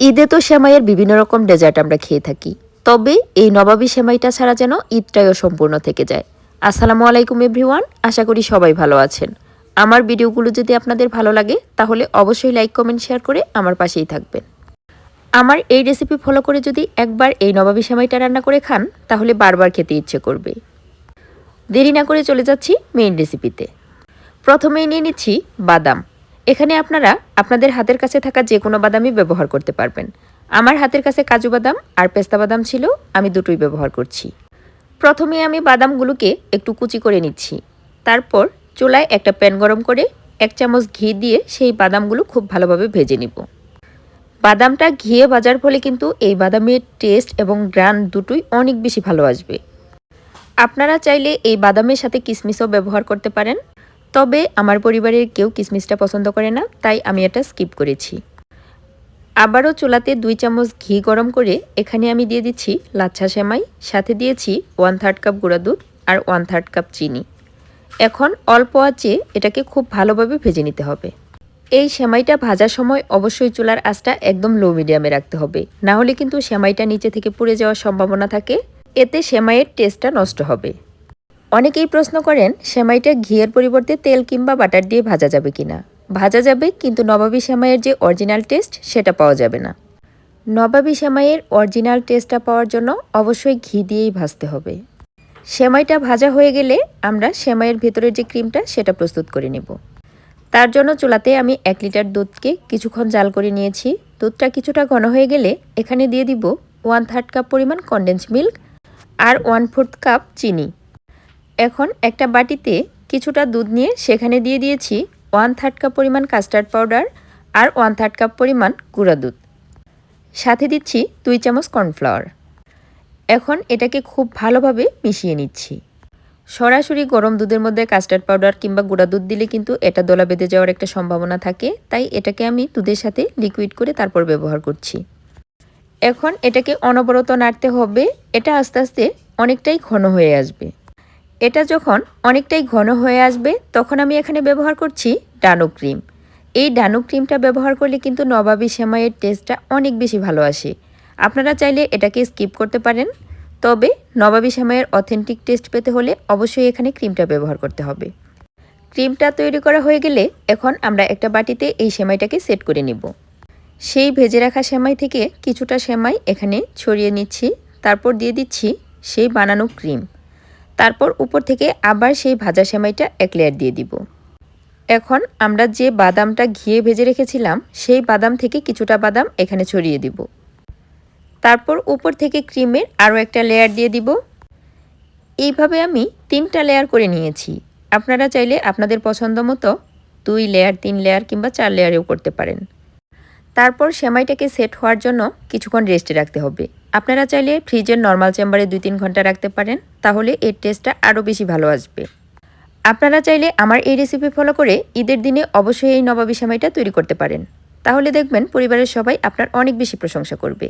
ঈদে তো সেমাইয়ের বিভিন্ন রকম ডেজার্ট আমরা খেয়ে থাকি, তবে এই নবাবী সেমাইটা ছাড়া যেন ঈদটাও সম্পূর্ণ থেকে যায়। আসসালামু আলাইকুম এভরিওয়ান, আশা করি সবাই ভালো আছেন। আমার ভিডিওগুলো যদি আপনাদের ভালো লাগে তাহলে অবশ্যই লাইক কমেন্ট শেয়ার করে আমার পাশেই থাকবেন। আমার এই রেসিপি ফলো করে যদি একবার এই নবাবী সেমাইটা রান্না করে খান তাহলে বারবার খেতে ইচ্ছে করবে। দেরি না করে চলে যাচ্ছি মেইন রেসিপিতে। প্রথমেই নিয়ে নিচ্ছি বাদাম। এখানে আপনারা আপনাদের হাতের কাছে থাকা যে কোনো বাদামই ব্যবহার করতে পারবেন। আমার হাতের কাছে কাজু বাদাম আর পেস্তা বাদাম ছিল, আমি দুটোই ব্যবহার করছি। প্রথমে আমি বাদামগুলোকে একটু কুচি করে নিচ্ছি। তারপর চুলায় একটা প্যান গরম করে 1 চামচ ঘি দিয়ে সেই বাদামগুলো খুব ভালোভাবে ভেজে নিব। বাদামটা ঘিয়ে ভাজার ফলে কিন্তু এই বাদামের টেস্ট এবং গ্রান দুটোই অনেক বেশি ভালো আসবে। আপনারা চাইলে এই বাদামের সাথে কিশমিশও ব্যবহার করতে পারেন, তবে আমার পরিবারের কেউ কিশমিশটা পছন্দ করে না, তাই আমি এটা স্কিপ করেছি। আবারও চুলাতে 2 চামচ ঘি গরম করে এখানে আমি দিয়ে দিচ্ছি লাচ্ছা সেমাই, সাথে দিয়েছি 1/3 কাপ গুঁড়া দুধ আর 1/3 কাপ চিনি। এখন অল্প আঁচে এটাকে খুব ভালোভাবে ভেজে নিতে হবে। এই সেমাইটা ভাজার সময় অবশ্যই চুলার আঁচটা একদম লো মিডিয়ামে রাখতে হবে, না হলে কিন্তু সেমাইটা নিচে থেকে পুড়ে যাওয়ার সম্ভাবনা থাকে, এতে সেমাইয়ের টেস্টটা নষ্ট হবে। অনেকেই প্রশ্ন করেন সেমাইটা ঘিয়ের পরিবর্তে তেল কিংবা বাটার দিয়ে ভাজা যাবে কিনা। ভাজা যাবে, কিন্তু নবাবী সেমাইয়ের যে অরিজিনাল টেস্ট সেটা পাওয়া যাবে না। নবাবী সেমাইয়ের অরিজিনাল টেস্টটা পাওয়ার জন্য অবশ্যই ঘি দিয়েই ভাজতে হবে। সেমাইটা ভাজা হয়ে গেলে আমরা সেমাইয়ের ভেতরের যে ক্রিমটা সেটা প্রস্তুত করে নেব। তার জন্য চুলাতে আমি 1 লিটার দুধকে কিছুক্ষণ জাল করে নিয়েছি। দুধটা কিছুটা ঘন হয়ে গেলে এখানে দিয়ে দিব 1/3 কাপ পরিমাণ কনডেন্স মিল্ক আর 1/4 কাপ চিনি। এখন একটা বাটিতে কিছুটা দুধ নিয়ে সেখানে দিয়ে দিয়েছি 1/3 কাপ পরিমাণ কাস্টার্ড পাউডার আর 1/3 কাপ পরিমাণ গুঁড়া দুধ, সাথে দিচ্ছি 2 চামচ কর্নফ্লাওয়ার। এখন এটাকে খুব ভালোভাবে মিশিয়ে নিচ্ছি। সরাসরি গরম দুধের মধ্যে কাস্টার্ড পাউডার কিংবা গুঁড়া দুধ দিলে কিন্তু এটা দলা বেঁধে যাওয়ার একটা সম্ভাবনা থাকে, তাই এটাকে আমি দুধের সাথে লিকুইড করে তারপর ব্যবহার করছি। এখন এটাকে অনবরত নাড়তে হবে, এটা আস্তে আস্তে অনেকটাই ঘন হয়ে আসবে। এটা যখন অনেকটাই ঘন হয়ে আসবে তখন আমি এখানে ব্যবহার করছি ডানো ক্রিম। এই ডানো ক্রিমটা ব্যবহার করলে কিন্তু নবাবী সেমাইয়ের টেস্টটা অনেক বেশি ভালো আসে। আপনারা চাইলে এটাকে স্কিপ করতে পারেন, তবে নবাবী সেমাইয়ের অথেন্টিক টেস্ট পেতে হলে অবশ্যই এখানে ক্রিমটা ব্যবহার করতে হবে। ক্রিমটা তৈরি করা হয়ে গেলে এখন আমরা একটা বাটিতে এই সেমাইটাকে সেট করে নিব। সেই ভেজে রাখা সেমাই থেকে কিছুটা সেমাই এখানে ছড়িয়ে নিচ্ছি, তারপর দিয়ে দিচ্ছি সেই বানানো ক্রিম। তারপর উপর থেকে আবার সেই ভাজা সেমাইটা 1 লেয়ার দিয়ে দিব। এখন আমরা যে বাদামটা ঘিয়ে ভেজে রেখেছিলাম সেই বাদাম থেকে কিছুটা বাদাম এখানে ছড়িয়ে দিব। তারপর উপর থেকে ক্রিমের আরও একটা লেয়ার দিয়ে দিব। এইভাবে আমি 3টা লেয়ার করে নিয়েছি। আপনারা চাইলে আপনাদের পছন্দ মতো 2 লেয়ার, 3 লেয়ার কিংবা 4 লেয়ারেও করতে পারেন। তারপর সেমাইটাকে সেট হওয়ার জন্য কিছুক্ষণ রেস্টে রাখতে হবে। আপনারা চাইলে ফ্রিজের নর্মাল চেম্বারে 2-3 ঘন্টা রাখতে পারেন, তাহলে এর টেস্টটা আরও বেশি ভালো আসবে। আপনারা চাইলে আমার এই রেসিপি ফলো করে ঈদের দিনে অবশ্যই এই নবাবী সেমাইটা তৈরি করতে পারেন, তাহলে দেখবেন পরিবারের সবাই আপনার অনেক বেশি প্রশংসা করবে।